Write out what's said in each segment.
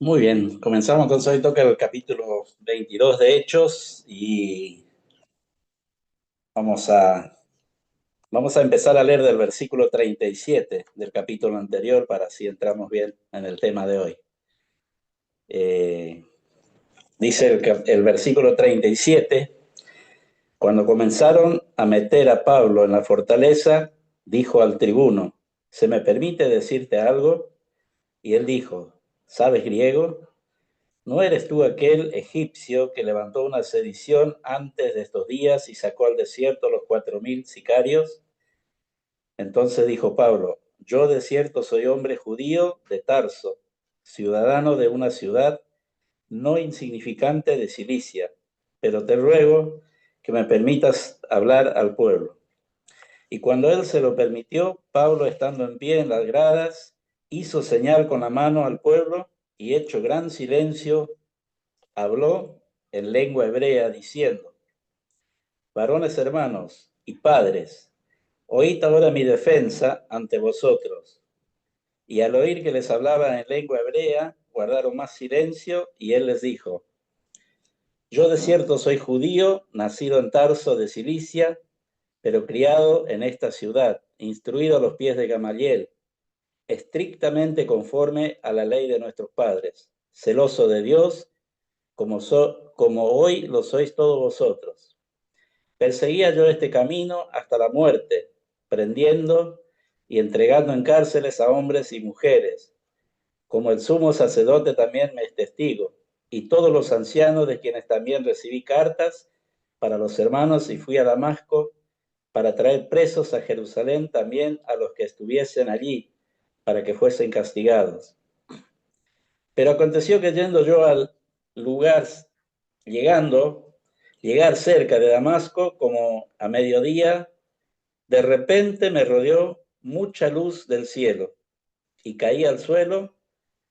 Muy bien, comenzamos entonces. Hoy toca el capítulo 22 de Hechos y vamos a, vamos a empezar a leer del versículo 37 del capítulo anterior para así entramos bien en el tema de hoy. Eh, Dice el versículo 37: cuando comenzaron a meter a Pablo en la fortaleza, dijo al tribuno: ¿se me permite decirte algo? Y él dijo: ¿sabes griego? ¿No eres tú aquel egipcio que levantó una sedición antes de estos días y sacó al desierto los 4,000 sicarios? Entonces dijo Pablo: yo de cierto soy hombre judío de Tarso, ciudadano de una ciudad no insignificante de Cilicia, pero te ruego que me permitas hablar al pueblo. Y cuando él se lo permitió, Pablo, estando en pie en las gradas, hizo señal con la mano al pueblo y, hecho gran silencio, habló en lengua hebrea diciendo: varones hermanos y padres, oíd ahora mi defensa ante vosotros. Y al oír que les hablaba en lengua hebrea, guardaron más silencio, y él les dijo: yo de cierto soy judío, nacido en Tarso de Cilicia, pero criado en esta ciudad, instruido a los pies de Gamaliel, estrictamente conforme a la ley de nuestros padres, celoso de Dios, como hoy lo sois todos vosotros. Perseguía yo este camino hasta la muerte, prendiendo y entregando en cárceles a hombres y mujeres, como el sumo sacerdote también me es testigo, y todos los ancianos, de quienes también recibí cartas para los hermanos, y fui a Damasco para traer presos a Jerusalén también a los que estuviesen allí, para que fuesen castigados. Pero aconteció que yendo yo al lugar, llegando, llegar cerca de Damasco, como a mediodía, de repente me rodeó mucha luz del cielo, y caí al suelo,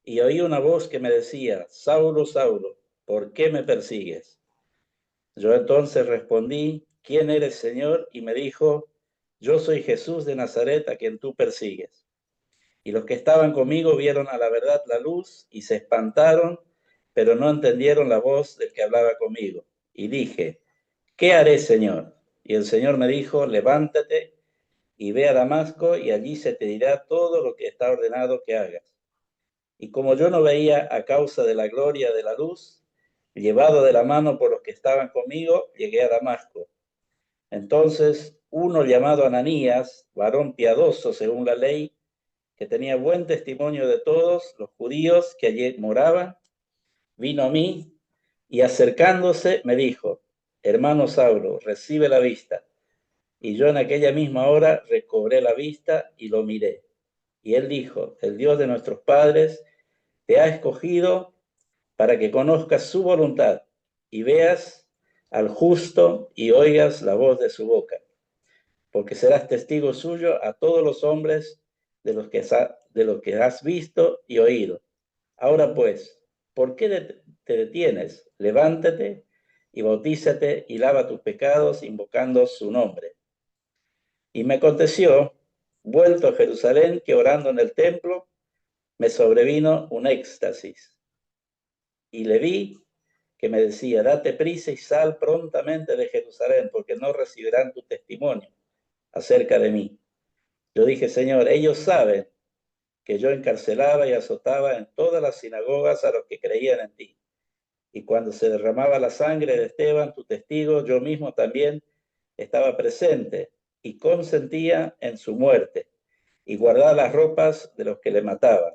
y oí una voz que me decía: Saulo, Saulo, ¿por qué me persigues? Yo entonces respondí: ¿quién eres, Señor? Y me dijo: yo soy Jesús de Nazaret, a quien tú persigues. Y los que estaban conmigo vieron a la verdad la luz y se espantaron, pero no entendieron la voz del que hablaba conmigo. Y dije: ¿qué haré, Señor? Y el Señor me dijo: levántate y ve a Damasco, y allí se te dirá todo lo que está ordenado que hagas. Y como yo no veía a causa de la gloria de la luz, llevado de la mano por los que estaban conmigo, llegué a Damasco. Entonces uno llamado Ananías, varón piadoso según la ley, que tenía buen testimonio de todos los judíos que allí moraban, vino a mí y, acercándose, me dijo: hermano Saulo, recibe la vista. Y yo en aquella misma hora recobré la vista y lo miré. Y él dijo: el Dios de nuestros padres te ha escogido para que conozcas su voluntad y veas al justo y oigas la voz de su boca, porque serás testigo suyo a todos los hombres de lo que has visto y oído. Ahora pues, ¿por qué te detienes? Levántate y bautízate y lava tus pecados invocando su nombre. Y me aconteció, vuelto a Jerusalén, que orando en el templo, me sobrevino un éxtasis. Y le vi que me decía: date prisa y sal prontamente de Jerusalén, porque no recibirán tu testimonio acerca de mí. Yo dije: Señor, ellos saben que yo encarcelaba y azotaba en todas las sinagogas a los que creían en ti. Y cuando se derramaba la sangre de Esteban, tu testigo, yo mismo también estaba presente y consentía en su muerte y guardaba las ropas de los que le mataban.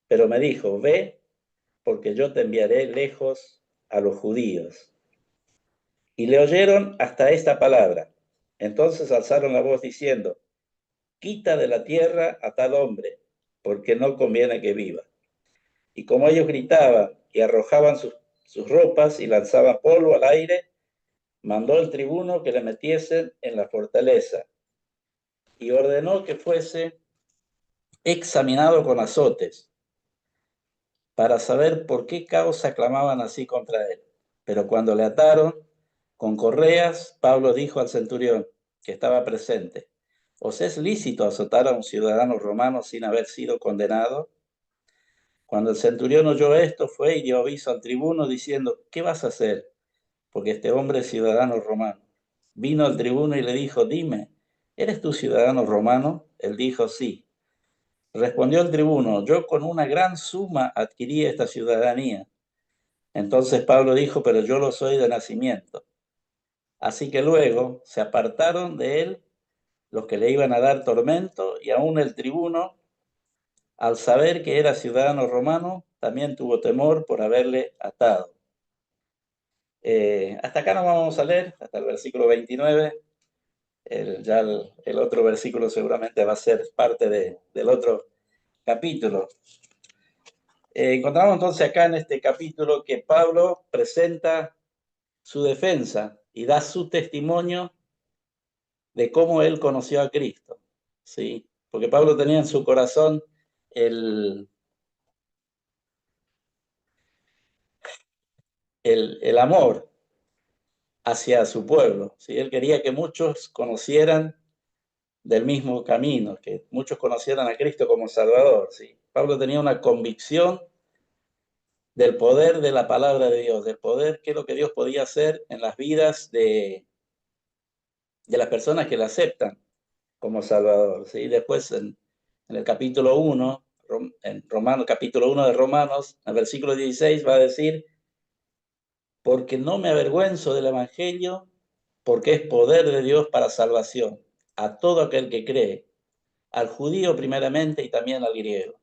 Pero me dijo: ve, porque yo te enviaré lejos a los judíos. Y le oyeron hasta esta palabra. Entonces alzaron la voz diciendo: quita de la tierra a tal hombre, porque no conviene que viva. Y como ellos gritaban y arrojaban sus ropas y lanzaban polvo al aire, mandó el tribuno que le metiesen en la fortaleza y ordenó que fuese examinado con azotes para saber por qué causa clamaban así contra él. Pero cuando le ataron con correas, Pablo dijo al centurión que estaba presente: ¿os es lícito azotar a un ciudadano romano sin haber sido condenado? Cuando el centurión oyó esto, fue y dio aviso al tribuno diciendo, ¿qué vas a hacer? Porque este hombre es ciudadano romano. Vino al tribuno y le dijo, dime, ¿eres tú ciudadano romano? Él dijo, sí. Respondió el tribuno, yo con una gran suma adquirí esta ciudadanía. Entonces Pablo dijo, pero yo lo soy de nacimiento. Así que luego se apartaron de él los que le iban a dar tormento, y aún el tribuno, al saber que era ciudadano romano, también tuvo temor por haberle atado. Hasta acá no vamos a leer, hasta el versículo 29. El otro versículo seguramente va a ser parte del otro capítulo. Encontramos entonces acá en este capítulo que Pablo presenta su defensa y da su testimonio de cómo él conoció a Cristo, ¿sí? Porque Pablo tenía en su corazón el amor hacia su pueblo, ¿sí? Él quería que muchos conocieran del mismo camino, que muchos conocieran a Cristo como Salvador, ¿sí? Pablo tenía una convicción del poder de la palabra de Dios, del poder que es lo que Dios podía hacer en las vidas de las personas que la aceptan como Salvador, ¿sí? Después en el capítulo 1, en Romanos, capítulo 1 de Romanos, en el versículo 16 va a decir, porque no me avergüenzo del Evangelio, porque es poder de Dios para salvación a todo aquel que cree, al judío primeramente y también al griego.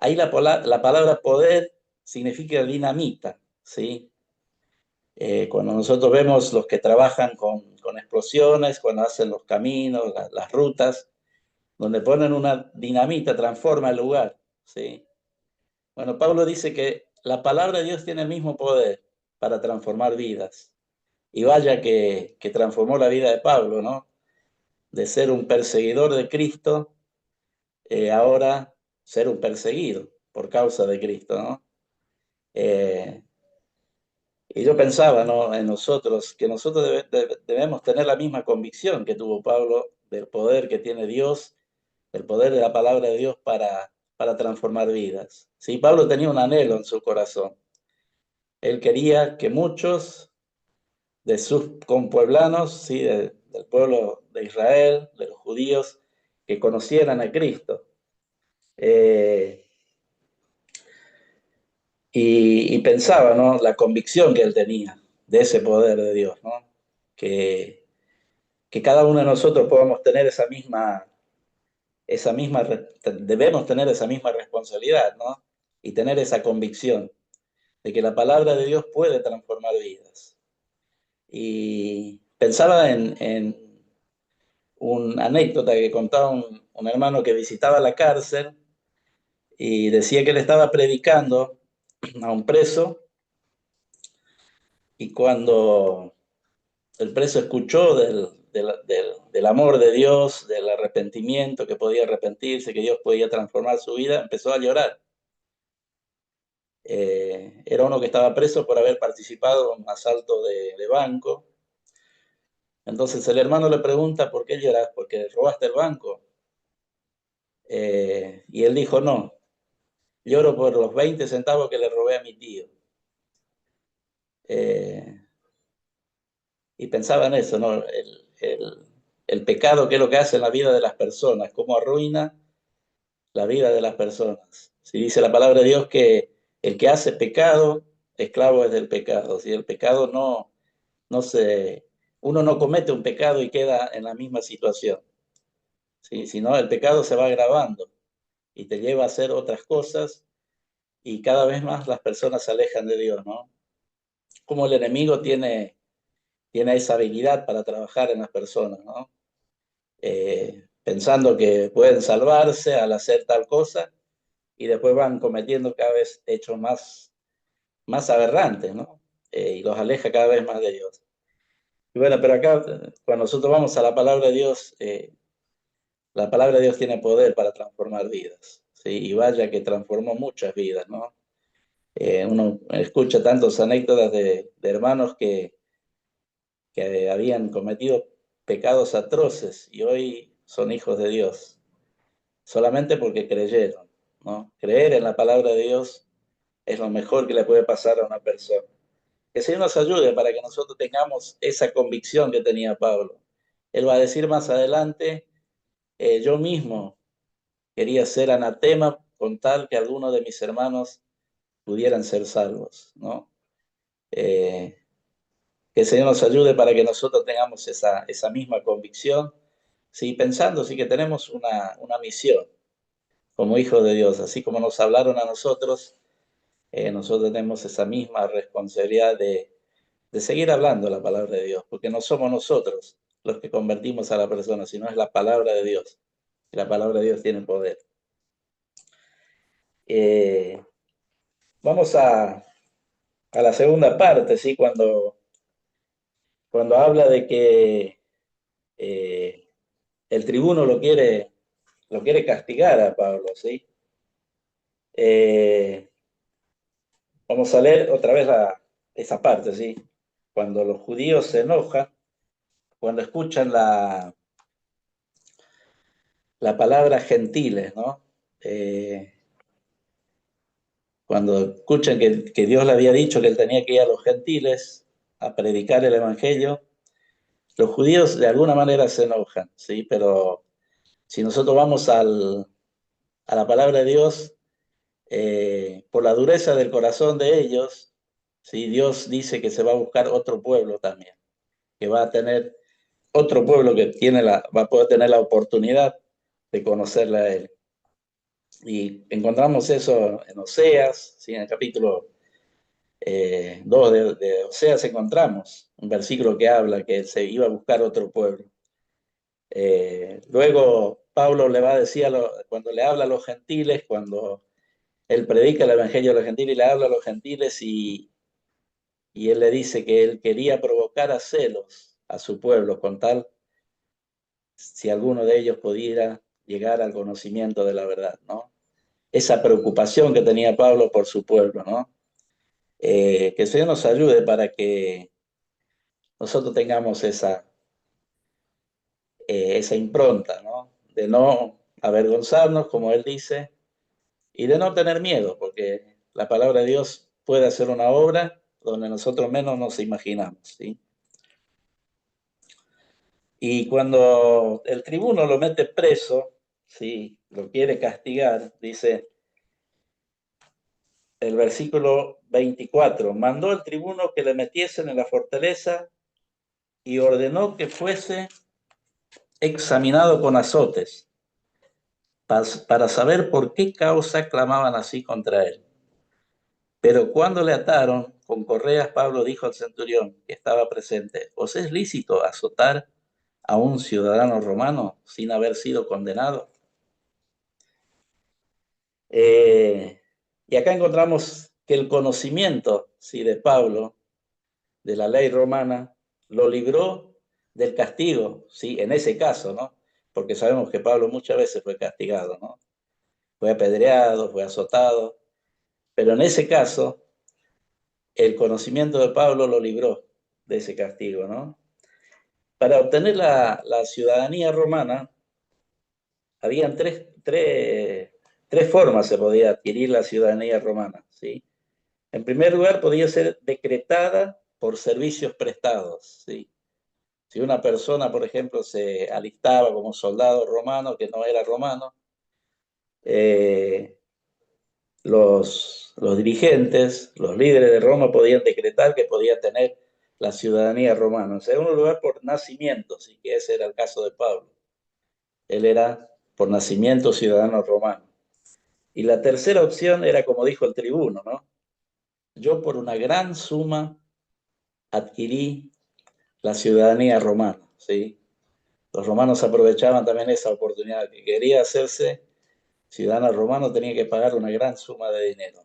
Ahí la palabra poder significa dinamita, ¿sí? Cuando nosotros vemos los que trabajan con explosiones, cuando hacen los caminos, las rutas, donde ponen una dinamita, transforma el lugar, ¿sí? Bueno, Pablo dice que la palabra de Dios tiene el mismo poder para transformar vidas. Y vaya que transformó la vida de Pablo, ¿no? De ser un perseguidor de Cristo, ahora ser un perseguido por causa de Cristo, ¿no? Y yo pensaba, ¿no?, en nosotros, que nosotros debemos tener la misma convicción que tuvo Pablo del poder que tiene Dios, el poder de la palabra de Dios para transformar vidas. Sí, Pablo tenía un anhelo en su corazón. Él quería que muchos de sus compueblanos, ¿sí?, del pueblo de Israel, de los judíos, que conocieran a Cristo. Y pensaba, ¿no?, la convicción que él tenía de ese poder de Dios, ¿no? Que cada uno de nosotros podamos tener debemos tener esa misma responsabilidad, ¿no? Y tener esa convicción de que la palabra de Dios puede transformar vidas. Y pensaba en una anécdota que contaba un hermano que visitaba la cárcel y decía que él estaba predicando a un preso, y cuando el preso escuchó del amor de Dios, del arrepentimiento, que podía arrepentirse, que Dios podía transformar su vida, empezó a llorar. Era uno que estaba preso por haber participado en un asalto de banco. Entonces el hermano le pregunta, ¿por qué lloras? ¿Porque robaste el banco? Y él dijo, no, lloro por los 20 centavos que le robé a mi tío. Eh, y pensaba en eso, ¿no? El pecado, qué es lo que hace en la vida de las personas, cómo arruina la vida de las personas. Si dice la palabra de Dios que el que hace pecado, esclavo es del pecado. Si el pecado no se, uno no comete un pecado y queda en la misma situación, ¿sí? Sino el pecado se va agravando y te lleva a hacer otras cosas, y cada vez más las personas se alejan de Dios, ¿no? Como el enemigo tiene esa habilidad para trabajar en las personas, ¿no? Pensando que pueden salvarse al hacer tal cosa, y después van cometiendo cada vez hechos más aberrantes, ¿no? Y los aleja cada vez más de Dios. Y bueno, pero acá, cuando nosotros vamos a la palabra de Dios, la palabra de Dios tiene poder para transformar vidas, ¿sí? Y vaya que transformó muchas vidas, ¿no? Uno escucha tantas anécdotas de hermanos que habían cometido pecados atroces y hoy son hijos de Dios. solamente porque creyeron, ¿no? Creer en la palabra de Dios es lo mejor que le puede pasar a una persona. Que el Señor nos ayude para que nosotros tengamos esa convicción que tenía Pablo. Él va a decir más adelante, yo mismo quería ser anatema con tal que algunos de mis hermanos pudieran ser salvos, ¿no? Que el Señor nos ayude para que nosotros tengamos esa misma convicción, ¿sí? Pensando sí que tenemos una misión como hijos de Dios, así como nos hablaron a nosotros, nosotros tenemos esa misma responsabilidad de seguir hablando la palabra de Dios, porque no somos nosotros los que convertimos a la persona, sino es la palabra de Dios. Y la palabra de Dios tiene poder. Eh, vamos a la segunda parte, ¿sí? Cuando habla de que eh, el tribuno lo quiere castigar a Pablo, ¿sí? Eh, vamos a leer otra vez esa parte, ¿sí? Cuando los judíos se enojan, cuando escuchan la palabra gentiles, ¿no? Cuando escuchan que Dios le había dicho que él tenía que ir a los gentiles a predicar el evangelio, los judíos de alguna manera se enojan, ¿sí? Pero si nosotros vamos a la palabra de Dios, por la dureza del corazón de ellos, ¿sí? Dios dice que se va a buscar otro pueblo también, que va a tener otro pueblo que va a poder tener la oportunidad de conocerle a él. Y encontramos eso en Oseas, ¿sí? En el capítulo 2 de Oseas encontramos un versículo que habla que se iba a buscar otro pueblo. Luego Pablo le va a decir, cuando le habla a los gentiles, cuando él predica el evangelio a los gentiles y le habla a los gentiles y él le dice que él quería provocar a celos a su pueblo con tal si alguno de ellos pudiera llegar al conocimiento de la verdad, ¿no? Esa preocupación que tenía Pablo por su pueblo, ¿no? Que el Señor nos ayude para que nosotros tengamos esa impronta, ¿no? De no avergonzarnos, como él dice, y de no tener miedo, porque la palabra de Dios puede hacer una obra donde nosotros menos nos imaginamos, ¿sí? Y cuando el tribuno lo mete preso, ¿sí? Lo quiere castigar, dice el versículo 24, mandó el tribuno que le metiesen en la fortaleza y ordenó que fuese examinado con azotes para saber por qué causa clamaban así contra él. Pero cuando le ataron con correas, Pablo dijo al centurión que estaba presente, ¿os es lícito azotar a un ciudadano romano sin haber sido condenado? Y acá encontramos que el conocimiento, ¿sí?, de Pablo, de la ley romana, lo libró del castigo, ¿sí?, en ese caso, ¿no? Porque sabemos que Pablo muchas veces fue castigado, ¿no? Fue apedreado, fue azotado, pero en ese caso, el conocimiento de Pablo lo libró de ese castigo, ¿no? Para obtener la ciudadanía romana, habían tres formas se podía adquirir la ciudadanía romana, ¿sí? En primer lugar, podía ser decretada por servicios prestados, ¿sí? Si una persona, por ejemplo, se alistaba como soldado romano que no era romano, eh, los dirigentes, los líderes de Roma podían decretar que podía tener la ciudadanía romana. En segundo lugar, por nacimiento, ¿sí?, que ese era el caso de Pablo. Él era por nacimiento ciudadano romano. Y la tercera opción era, como dijo el tribuno, ¿no? Yo por una gran suma adquirí la ciudadanía romana, ¿sí? Los romanos aprovechaban también esa oportunidad. Que quería hacerse ciudadano romano tenía que pagar una gran suma de dinero.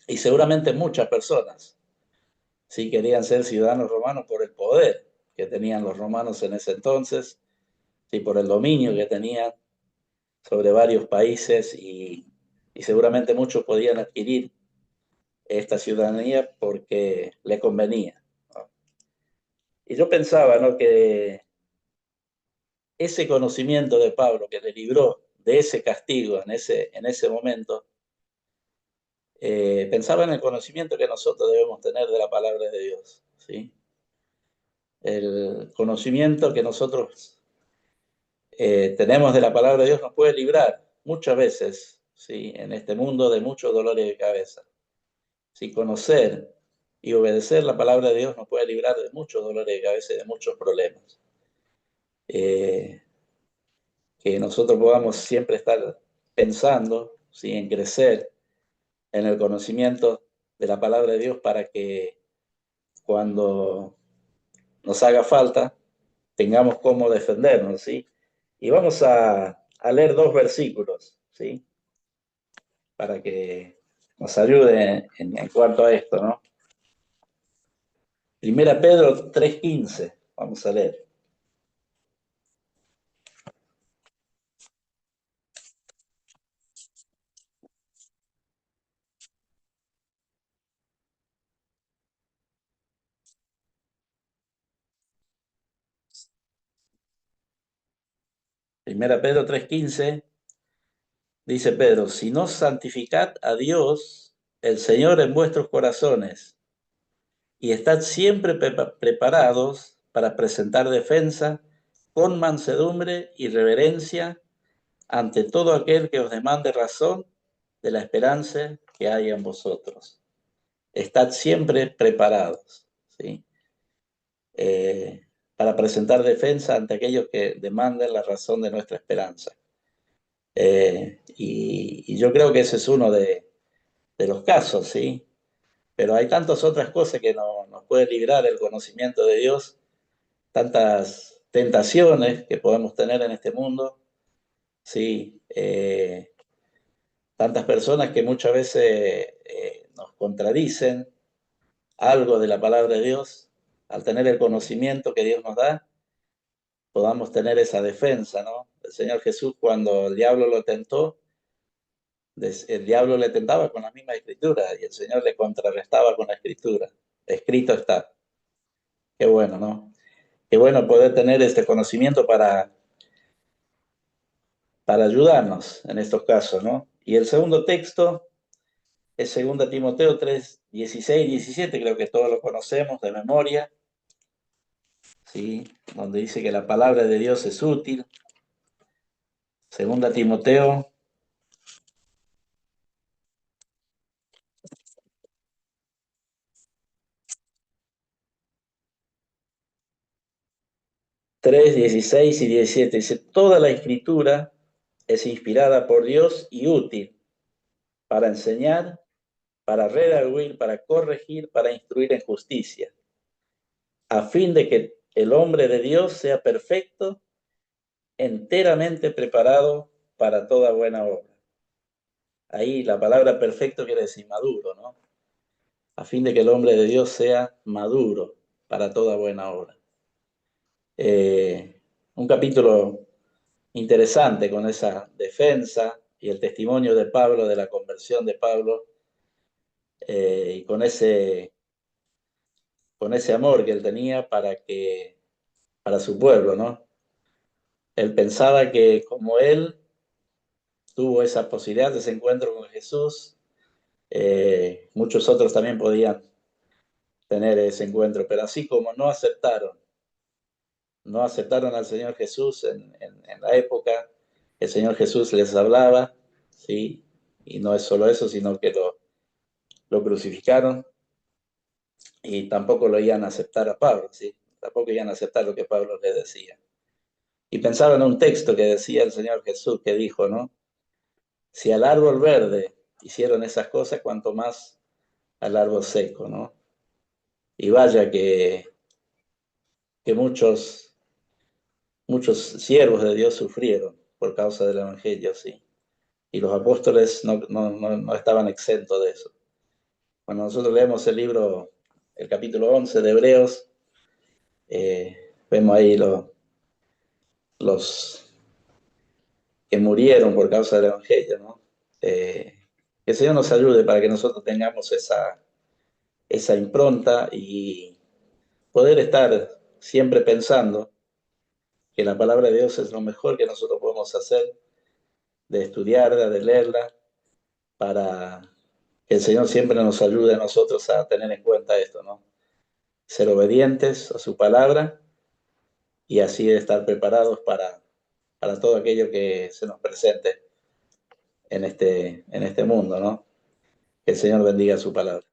Y seguramente muchas personas sí querían ser ciudadanos romanos por el poder que tenían los romanos en ese entonces, sí, por el dominio que tenían sobre varios países y seguramente muchos podían adquirir esta ciudadanía porque le convenía, ¿no? Y yo pensaba, ¿no?, que ese conocimiento de Pablo que le libró ese castigo en ese momento, pensaba en el conocimiento que nosotros debemos tener de la palabra de Dios, ¿sí? El conocimiento que nosotros tenemos de la palabra de Dios nos puede librar muchas veces, ¿sí? En este mundo de muchos dolores de cabeza. Si conocer y obedecer la palabra de Dios nos puede librar de muchos dolores de cabeza y de muchos problemas. Que nosotros podamos siempre estar pensando, ¿sí? En crecer en el conocimiento de la palabra de Dios para que cuando nos haga falta tengamos cómo defendernos, ¿sí? Y vamos a leer dos versículos, ¿sí? Para que nos ayude en cuanto a esto, ¿no? Primera Pedro 3:15, vamos a leer. Primera Pedro 3:15, dice Pedro, si no santificad a Dios, el Señor en vuestros corazones, y estad siempre preparados para presentar defensa con mansedumbre y reverencia ante todo aquel que os demande razón de la esperanza que hay en vosotros. Estad siempre preparados, ¿sí? Para presentar defensa ante aquellos que demanden la razón de nuestra esperanza. Y yo creo que ese es uno de los casos, ¿sí? Pero hay tantas otras cosas que nos puede librar el conocimiento de Dios, tantas tentaciones que podemos tener en este mundo, ¿sí? Tantas personas que muchas veces nos contradicen algo de la palabra de Dios. Al tener el conocimiento que Dios nos da, podamos tener esa defensa, ¿no? El Señor Jesús, cuando el diablo lo tentó, el diablo le tentaba con la misma escritura y el Señor le contrarrestaba con la escritura. Escrito está. Qué bueno, ¿no? Qué bueno poder tener este conocimiento para ayudarnos en estos casos, ¿no? Y el segundo texto es 2 Timoteo 3, 16 y 17, creo que todos lo conocemos de memoria, ¿sí? Donde dice que la palabra de Dios es útil. 2 Timoteo 3, 16 y 17, dice, toda la escritura es inspirada por Dios y útil para enseñar, para redarguir, para corregir, para instruir en justicia, a fin de que el hombre de Dios sea perfecto, enteramente preparado para toda buena obra. Ahí la palabra perfecto quiere decir maduro, ¿no? A fin de que el hombre de Dios sea maduro para toda buena obra. Un capítulo interesante con esa defensa y el testimonio de Pablo, de la conversión de Pablo, y con ese amor que él tenía para su pueblo, ¿no? Él pensaba que como él tuvo esa posibilidad de ese encuentro con Jesús, muchos otros también podían tener ese encuentro, pero así como no aceptaron al Señor Jesús en la época, el Señor Jesús les hablaba, ¿sí? Y no es solo eso, sino que lo crucificaron y tampoco lo iban a aceptar a Pablo, ¿sí? Tampoco iban a aceptar lo que Pablo les decía. Y pensaba en un texto que decía el Señor Jesús, que dijo, ¿no? Si al árbol verde hicieron esas cosas, cuanto más al árbol seco, ¿no? Y vaya que muchos siervos de Dios sufrieron por causa del Evangelio, sí. Y los apóstoles no estaban exentos de eso. Cuando nosotros leemos el libro, el capítulo 11 de Hebreos, vemos ahí los que murieron por causa del Evangelio, ¿no? Que el Señor nos ayude para que nosotros tengamos esa impronta y poder estar siempre pensando que la palabra de Dios es lo mejor que nosotros podemos hacer de estudiarla, de leerla, para que el Señor siempre nos ayude a nosotros a tener en cuenta esto, ¿no? Ser obedientes a su palabra y así estar preparados para todo aquello que se nos presente en este mundo, ¿no? Que el Señor bendiga su palabra.